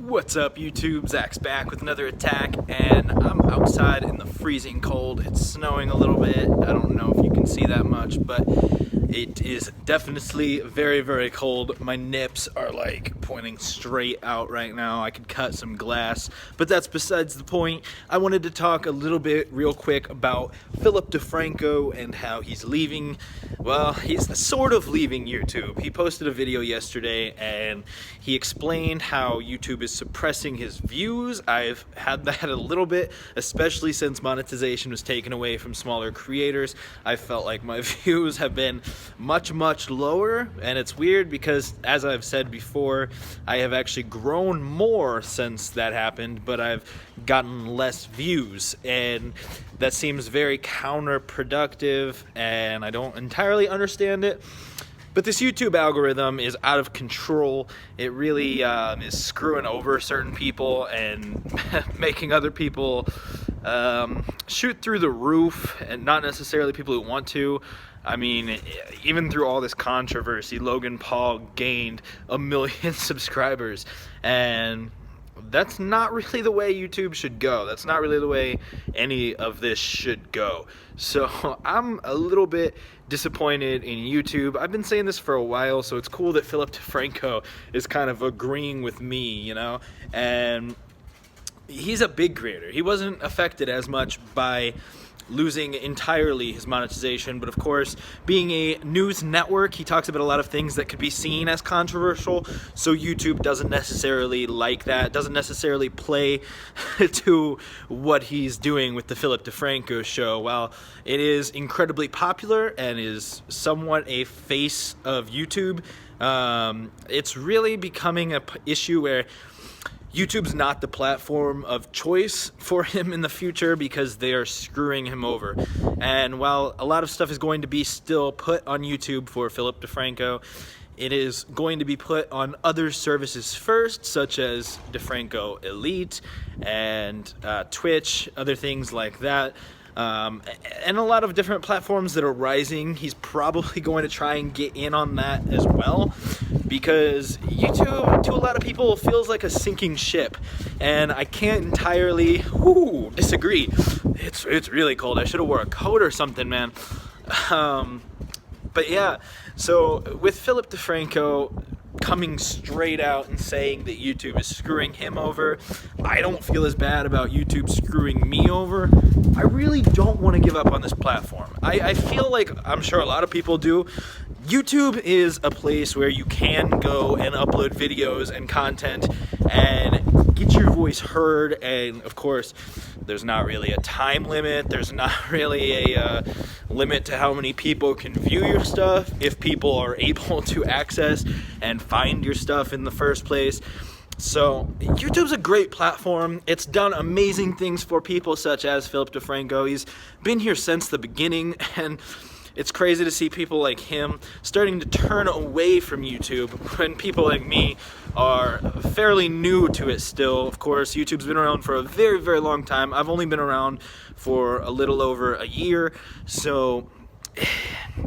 What's up, YouTube? Zach's back with another attack, and I'm outside in the freezing cold. It's snowing a little bit. I don't know if you can see that much, but it is definitely very, very cold. My nips are like pointing straight out right now. I could cut some glass, but that's besides the point. I wanted to talk a little bit real quick about Phillip DeFranco and how he's leaving. Well, he's sort of leaving YouTube. He posted a video yesterday and he explained how YouTube is suppressing his views. I've had that a little bit, especially since monetization was taken away from smaller creators. I felt like my views have been much lower, and it's weird because, as I've said before, I have actually grown more since that happened, but I've gotten less views, and that seems very counterproductive, and I don't entirely understand it. But this YouTube algorithm is out of control. It really is screwing over certain people and making other people shoot through the roof, and not necessarily people who want to. I mean, even through all this controversy, Logan Paul gained 1 million subscribers, and that's not really the way YouTube should go. That's not really the way any of this should go. So I'm a little bit disappointed in YouTube. I've been saying this for a while, so it's cool that Phillip DeFranco is kind of agreeing with me, you know? And he's a big creator. He wasn't affected as much by losing entirely his monetization, but of course, being a news network, he talks about a lot of things that could be seen as controversial, so YouTube doesn't necessarily like that, doesn't necessarily play to what he's doing with the Phillip DeFranco show. While it is incredibly popular and is somewhat a face of YouTube, it's really becoming an issue where YouTube's not the platform of choice for him in the future because they are screwing him over. And while a lot of stuff is going to be still put on YouTube for Phillip DeFranco, it is going to be put on other services first, such as DeFranco Elite and Twitch, other things like that. And a lot of different platforms that are rising. He's probably going to try and get in on that as well, because YouTube, to a lot of people, feels like a sinking ship, and I can't entirely disagree. It's really cold. I should have wore a coat or something, man. But yeah, so with Phillip DeFranco coming straight out and saying that YouTube is screwing him over, I don't feel as bad about YouTube screwing me over. I really don't want to give up on this platform. I feel like, I'm sure a lot of people do, YouTube is a place where you can go and upload videos and content and get your voice heard, and of course, there's not really a time limit, there's not really a limit to how many people can view your stuff if people are able to access and find your stuff in the first place. So YouTube's a great platform. It's done amazing things for people such as Phillip DeFranco. He's been here since the beginning, and it's crazy to see people like him starting to turn away from YouTube when people like me are fairly new to it still. Of course, YouTube's been around for a very, very long time. I've only been around for a little over a year. So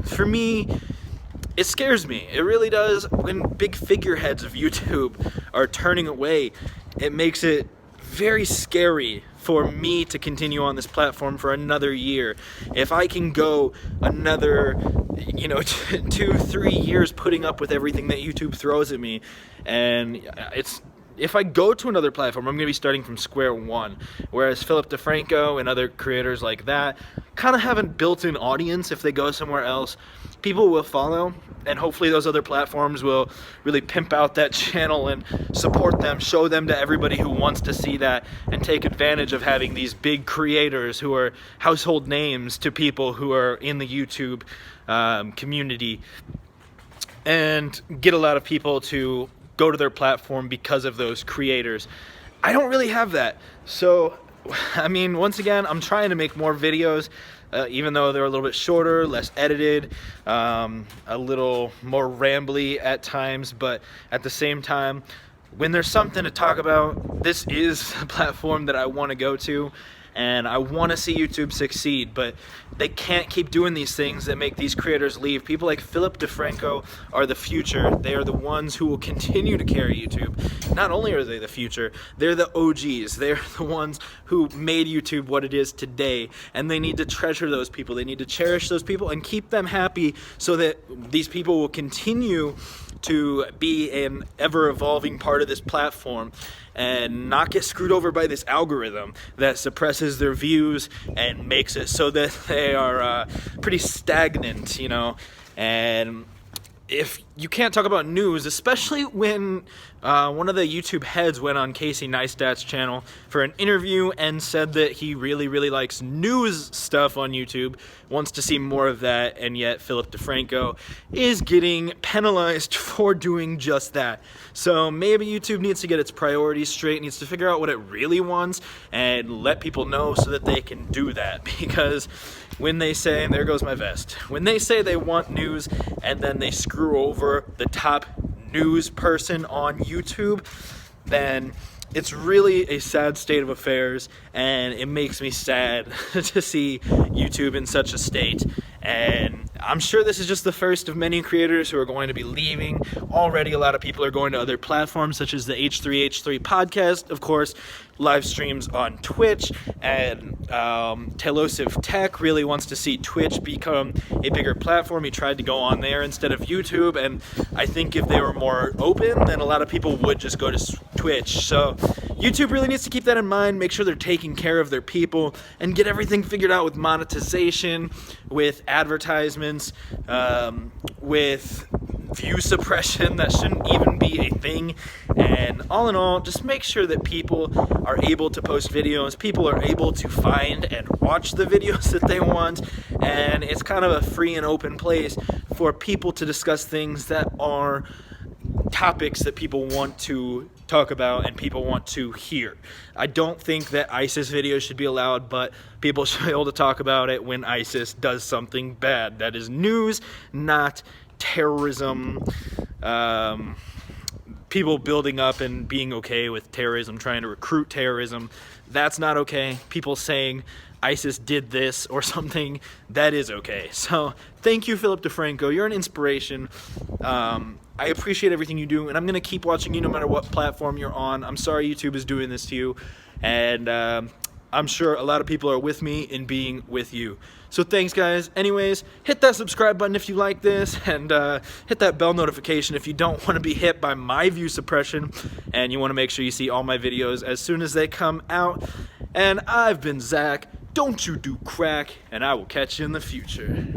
for me, it scares me. It really does. When big figureheads of YouTube are turning away, it makes it very scary for me to continue on this platform for another year. If I can go another, 2-3 years putting up with everything that YouTube throws at me, and if I go to another platform, I'm going to be starting from square one. Whereas Phillip DeFranco and other creators like that kind of have a built-in audience. If they go somewhere else, people will follow, and hopefully those other platforms will really pimp out that channel and support them, show them to everybody who wants to see that, and take advantage of having these big creators who are household names to people who are in the YouTube community, and get a lot of people to go to their platform because of those creators. I don't really have that. So, I mean, once again, I'm trying to make more videos, even though they're a little bit shorter, less edited, a little more rambly at times, but at the same time, when there's something to talk about, this is the platform that I want to go to. and I want to see YouTube succeed, but they can't keep doing these things that make these creators leave. People like Phillip DeFranco are the future. They are the ones who will continue to carry YouTube. Not only are they the future, they're the OGs. They're the ones who made YouTube what it is today, and they need to treasure those people. They need to cherish those people and keep them happy so that these people will continue to be an ever-evolving part of this platform and not get screwed over by this algorithm that suppresses their views and makes it so that they are pretty stagnant, you know. And if you can't talk about news, especially when one of the YouTube heads went on Casey Neistat's channel for an interview and said that he really likes news stuff on YouTube, wants to see more of that, and yet Phillip DeFranco is getting penalized for doing just that. So maybe YouTube needs to get its priorities straight, needs to figure out what it really wants and let people know so that they can do that. Because when they say, and there goes my vest, when they say they want news and then they screw over the top news person on YouTube, then it's really a sad state of affairs, and it makes me sad to see YouTube in such a state. And I'm sure this is just the first of many creators who are going to be leaving. Already a lot of people are going to other platforms such as the H3H3 podcast, of course, live streams on Twitch, and Telosive Tech really wants to see Twitch become a bigger platform. He tried to go on there instead of YouTube, and I think if they were more open, then a lot of people would just go to Twitch. So YouTube really needs to keep that in mind, make sure they're taking care of their people, and get everything figured out with monetization, with advertisements, with view suppression that shouldn't even be a thing. And all in all, just make sure that people are able to post videos, people are able to find and watch the videos that they want, and it's kind of a free and open place for people to discuss things that are topics that people want to talk about and people want to hear. I don't think that ISIS videos should be allowed, but people should be able to talk about it when ISIS does something bad. That is news, not terrorism. People building up and being okay with terrorism, trying to recruit terrorism, that's not okay. People saying ISIS did this or something, that is okay. So thank you, Phillip DeFranco. You're an inspiration. I appreciate everything you do, and I'm going to keep watching you no matter what platform you're on. I'm sorry YouTube is doing this to you, and I'm sure a lot of people are with me in being with you. So thanks, guys. Anyways, hit that subscribe button if you like this, and hit that bell notification if you don't want to be hit by my view suppression, and you want to make sure you see all my videos as soon as they come out. And I've been Zach. Don't you do crack, and I will catch you in the future.